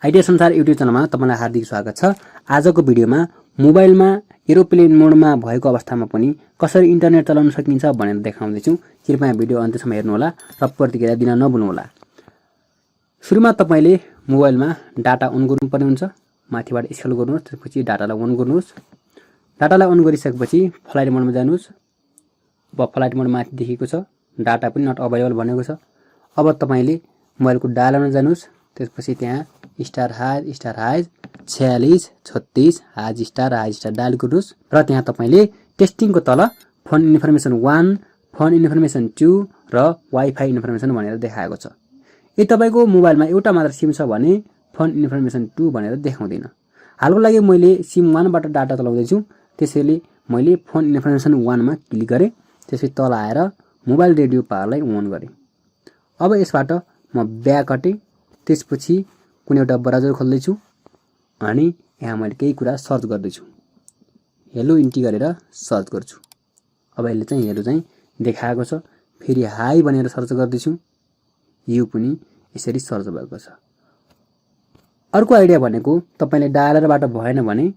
Idea संसार YouTube च्यानलमा तपाईलाई हार्दिक स्वागत छ। आजको भिडियोमा मोबाइलमा एरोप्लेन मोडमा भएको अवस्थामा पनि कसरी इन्टरनेट चलाउन सकिन्छ भनेर देखाउँदै छु। कृपया भिडियो अन्त्यसम्म हेर्नु होला र प्रतिक्रिया दिन नभुल्नु होला। सुरुमा तपाईले मोबाइलमा डाटा अन गर्नुपर्ने हुन्छ। माथिबाट स्क्रल गर्नुहोस्, त्यसपछि डाटालाई अन गर्नुहोस्। डाटालाई अन गरिसकेपछि फ्लाइट मोडमा जानुहोस्। अब फ्लाइट मोड माथि देखेको छ, डाटा पनि नट अवेलेबल भनेको छ। अब तपाईले मोबाइलको डायलरमा जानुहोस्, त्यसपछि त्यहाँ स्टार हाज 46 36 हाज स्टार डायल गर्नुहोस् र त्यहाँ तपाईले टेस्टिङको तल फोन इन्फर्मेसन 1, फोन इन्फर्मेसन 2 र वाइफाई इन्फर्मेसन भनेर देखाएको छ। यदि तपाईको मोबाइलमा एउटा मात्र सिम छ भने फोन इन्फर्मेसन 2 भनेर देखाउँदैन। हालको लागि मैले सिम 1 बाट डाटा चलाउँदै छु, त्यसैले मैले फोन इन्फर्मेसन 1 मा क्लिक गरे। त्यसपछि तल आएर मोबाइल रेडियो पावरलाई अन गरे। अब यसबाट म ब्याक हटे, त्यसपछि कुनै एउटा ब्राउजर खोल्दै छु अनि यहाँ मैले केही कुरा सर्च गर्दै छु। हेलो इन्टी गरेर सर्च गर्छु। अब यसले चाहिँ हेलो चाहिँ देखाएको छ। फेरि हाई भनेर सर्च गर्दै छु, यो पनि यसरी सर्च भएको छ। अर्को आइडिया भनेको तपाईले डायलरबाट भएन भने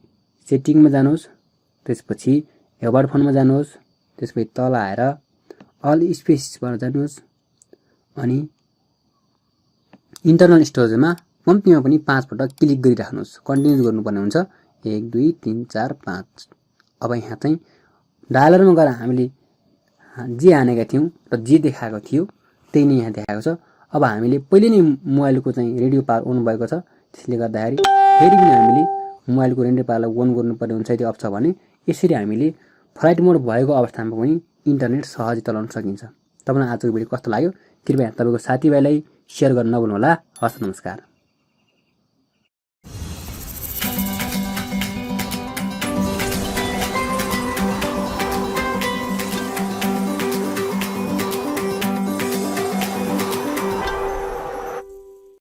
सेटिङमा जानुहोस्, त्यसपछि एबाउट फोनमा जानुहोस्, त्यसपछि तल आएर अल स्पेसबाट जानुहोस् अनि इन्टरनल स्टोरेजमा कम्तीमा पनि 5 पटक क्लिक गरिराख्नुहोस्। कन्टिन्यू गर्नुपर्ने हुन्छ 1 2 3 4 5। अब यहाँ चाहिँ डायलरमा गएर हामीले जे हानेका थियौं र जे देखाएको थियो त्यही नै यहाँ देखाएको छ। अब हामीले पहिले नै मोबाइलको चाहिँ रेडियो पावर अन भएको छ, त्यसले गर्दाखेरि फेरि पनि हामीले मोबाइलको रेडियो पावरलाई अन गर्नुपर्ने हुन्छ। यदि अफ छ भने यसरी हामीले फ्लाइट मोड भएको अवस्थामा पनि इन्टरनेट सहजै चलाउन सकिन्छ। तपाईलाई आजको भिडियो कस्तो लाग्यो कृपया तपाईको साथीभाइलाई शेयर गर्न नभुल्नु होला। हस्, नमस्कार।